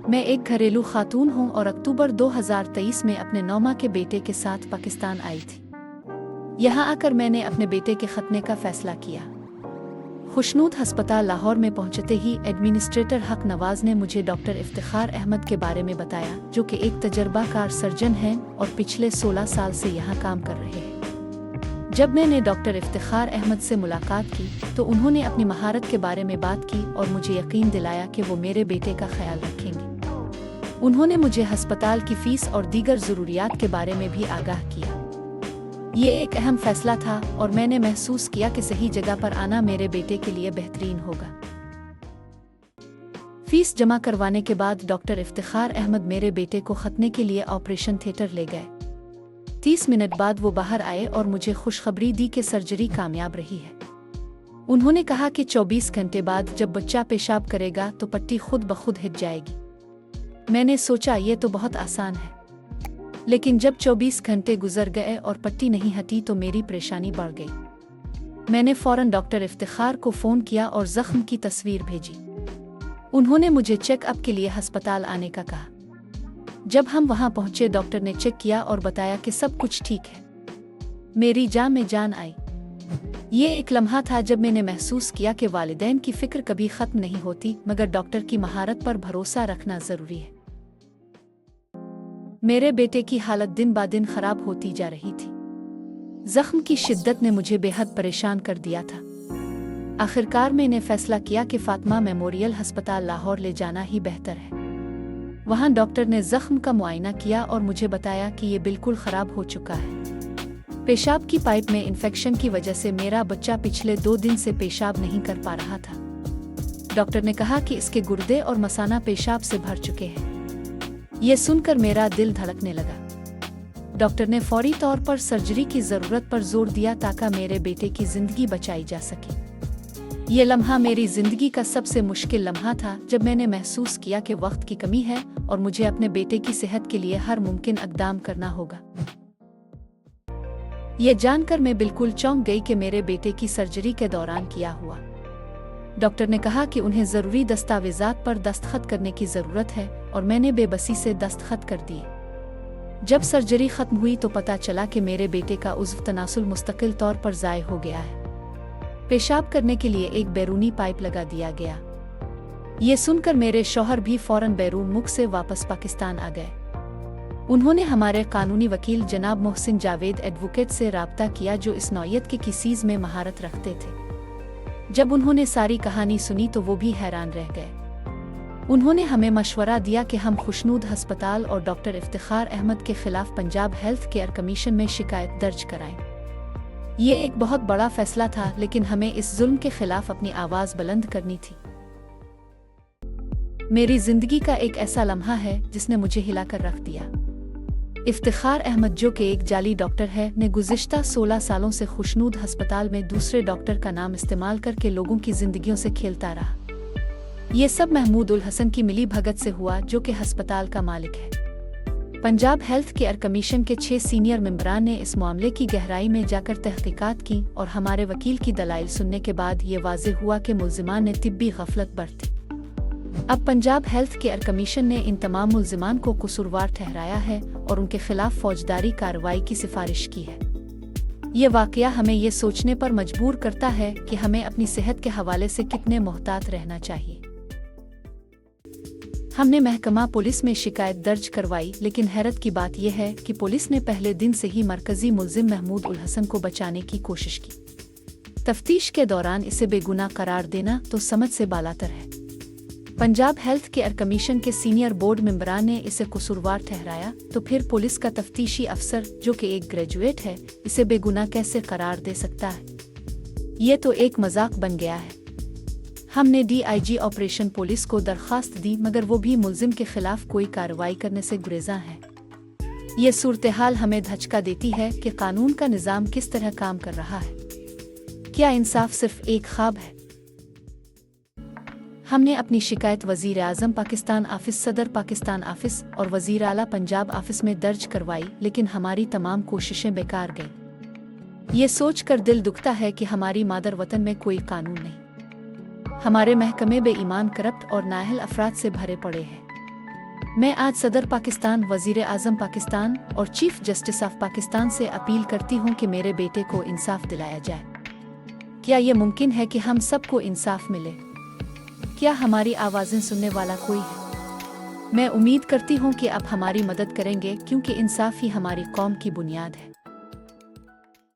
मैं एक घरेलू खातून हूँ और अक्टूबर 2023 में अपने 9 माह के बेटे के साथ पाकिस्तान आई थी। यहाँ आकर मैंने अपने बेटे के खतने का फैसला किया। खुशनूद हस्पताल लाहौर में पहुंचते ही एडमिनिस्ट्रेटर हक नवाज ने मुझे डॉक्टर इफ्तिखार अहमद के बारे में बताया, जो कि एक तजर्बाकार सर्जन हैं और पिछले 16 साल से यहाँ काम कर रहे हैं। जब मैंने डॉक्टर इफ्तिखार अहमद से मुलाकात की तो उन्होंने अपनी महारत के बारे में बात की और मुझे यकीन दिलाया कि वो मेरे बेटे का ख्याल रखेंगे। उन्होंने मुझे अस्पताल की फीस और दीगर ज़रूरियात के बारे में भी आगाह किया। ये एक अहम फैसला था और मैंने महसूस किया कि सही जगह पर आना मेरे बेटे के लिए बेहतरीन होगा। फीस जमा करवाने के बाद डॉक्टर इफ्तिखार अहमद मेरे बेटे को खतने के लिए ऑपरेशन थिएटर ले गए। 30 मिनट बाद वो बाहर आए और मुझे खुशखबरी दी कि सर्जरी कामयाब रही है। उन्होंने कहा कि 24 घंटे बाद जब बच्चा पेशाब करेगा तो पट्टी खुद ब खुद हिट जाएगी। मैंने सोचा ये तो बहुत आसान है, लेकिन जब 24 घंटे गुजर गए और पट्टी नहीं हटी तो मेरी परेशानी बढ़ गई। मैंने फौरन डॉक्टर इफ्तिखार को फ़ोन किया और ज़ख्म की तस्वीर भेजी। उन्होंने मुझे चेकअप के लिए अस्पताल आने का कहा। जब हम वहां पहुंचे, डॉक्टर ने चेक किया और बताया कि सब कुछ ठीक है। मेरी जान में जान आई। ये एक लम्हा था जब मैंने महसूस किया कि वालिदैन की फ़िक्र कभी ख़त्म नहीं होती, मगर डॉक्टर की महारत पर भरोसा रखना ज़रूरी है। मेरे बेटे की हालत दिन ब दिन खराब होती जा रही थी। जख्म की शिद्दत ने मुझे बेहद परेशान कर दिया था। आखिरकार मैंने फैसला किया कि फातिमा मेमोरियल अस्पताल लाहौर ले जाना ही बेहतर है। वहां डॉक्टर ने जख्म का मुआयना किया और मुझे बताया कि ये बिल्कुल खराब हो चुका है। पेशाब की पाइप में इन्फेक्शन की वजह से मेरा बच्चा पिछले 2 दिन से पेशाब नहीं कर पा रहा था। डॉक्टर ने कहा कि इसके गुर्दे और मसाना पेशाब से भर चुके हैं। ये सुनकर मेरा दिल धड़कने लगा। डॉक्टर ने फौरी तौर पर सर्जरी की ज़रूरत पर जोर दिया ताकि मेरे बेटे की ज़िंदगी बचाई जा सके। ये लम्हा मेरी ज़िंदगी का सबसे मुश्किल लम्हा था, जब मैंने महसूस किया कि वक्त की कमी है और मुझे अपने बेटे की सेहत के लिए हर मुमकिन इक़दाम करना होगा। ये जानकर मैं बिल्कुल चौंक गई कि मेरे बेटे की सर्जरी के दौरान क्या हुआ। डॉक्टर ने कहा कि उन्हें ज़रूरी दस्तावेज़ात पर दस्तखत करने की ज़रूरत है और मैंने बेबसी से दस्तखत कर दिए। जब सर्जरी ख़त्म हुई तो पता चला कि मेरे बेटे का उज़्व तनासुल मुस्तकिल तौर पर ज़ाय हो गया है। पेशाब करने के लिए एक बैरूनी पाइप लगा दिया गया। ये सुनकर मेरे शौहर भी फ़ौरन बैरून मुल्क से वापस पाकिस्तान आ गए। उन्होंने हमारे कानूनी वकील जनाब मोहसिन जावेद एडवोकेट से राब्ता किया, जो इस नौयत के केसेस में महारत रखते थे। जब उन्होंने सारी कहानी सुनी तो वो भी हैरान रह गए। उन्होंने हमें मशवरा दिया कि हम खुशनूद अस्पताल और डॉक्टर इफ्तिखार अहमद के खिलाफ पंजाब हेल्थ केयर कमीशन में शिकायत दर्ज कराएं। ये एक बहुत बड़ा फैसला था, लेकिन हमें इस जुल्म के खिलाफ अपनी आवाज़ बुलंद करनी थी। मेरी जिंदगी का एक ऐसा लम्हा है जिसने मुझे हिलाकर रख दिया। इफ्तिखार अहमद, जो कि एक जाली डॉक्टर है, ने गुज़िश्ता 16 सालों से खुशनूद अस्पताल में दूसरे डॉक्टर का नाम इस्तेमाल करके लोगों की जिंदगियों से खेलता रहा। ये सब महमूद उल हसन की मिली भगत से हुआ, जो कि अस्पताल का मालिक है। पंजाब हेल्थ केयर कमीशन के 6 सीनियर मेंबरान ने इस मामले की गहराई में जाकर तहकीकात की और हमारे वकील की दलाइल सुनने के बाद ये वाज़ेह हुआ कि मुल्ज़िमान ने तिब्बी गफलत बरती। अब पंजाब हेल्थ केयर कमीशन ने इन तमाम मुल्ज़िमान को कसूरवार ठहराया है और उनके खिलाफ फौजदारी कार्रवाई की सिफारिश की है। ये वाक़या हमें ये सोचने पर मजबूर करता है कि हमें अपनी सेहत के हवाले से कितने मोहतात रहना चाहिए। हमने महकमा पुलिस में शिकायत दर्ज करवाई, लेकिन हैरत की बात यह है कि पुलिस ने पहले दिन से ही मरकजी मुल्ज़िम महमूद उल हसन को बचाने की कोशिश की। तफ्तीश के दौरान इसे बेगुनाह करार देना तो समझ से बालातर है। पंजाब हेल्थ केयर कमीशन के सीनियर बोर्ड मेंबरान ने इसे कसूरवार ठहराया, तो फिर पुलिस का तफ्तीशी अफसर, जो कि एक ग्रेजुएट है, इसे बेगुनाह कैसे करार दे सकता है? ये तो एक मजाक बन गया है। हमने DIG ऑपरेशन पुलिस को दरख्वास्त दी, मगर वो भी मुल्ज़िम के खिलाफ कोई कार्रवाई करने से गुरेज़ा है। ये सूरत-ए-हाल हमें धचका देती है कि कानून का निज़ाम किस तरह काम कर रहा है। क्या इंसाफ सिर्फ एक ख्वाब है? हमने अपनी शिकायत वज़ीर आज़म पाकिस्तान ऑफिस, सदर पाकिस्तान ऑफिस और वज़ीर आला पंजाब ऑफिस में दर्ज करवाई, लेकिन हमारी तमाम कोशिशें बेकार गईं। ये सोचकर दिल दुखता है कि हमारी मादर वतन में कोई कानून नहीं। हमारे महकमे बेईमान, करप्ट और नाअहल अफराद से भरे पड़े हैं। मैं आज सदर पाकिस्तान, वज़ीर आज़म पाकिस्तान और चीफ जस्टिस ऑफ पाकिस्तान से अपील करती हूँ कि मेरे बेटे को इंसाफ दिलाया जाए। क्या ये मुमकिन है कि हम सबको इंसाफ मिले? क्या हमारी आवाज़ें सुनने वाला कोई है? मैं उम्मीद करती हूँ कि आप हमारी मदद करेंगे, क्योंकि इंसाफ ही हमारी कौम की बुनियाद है।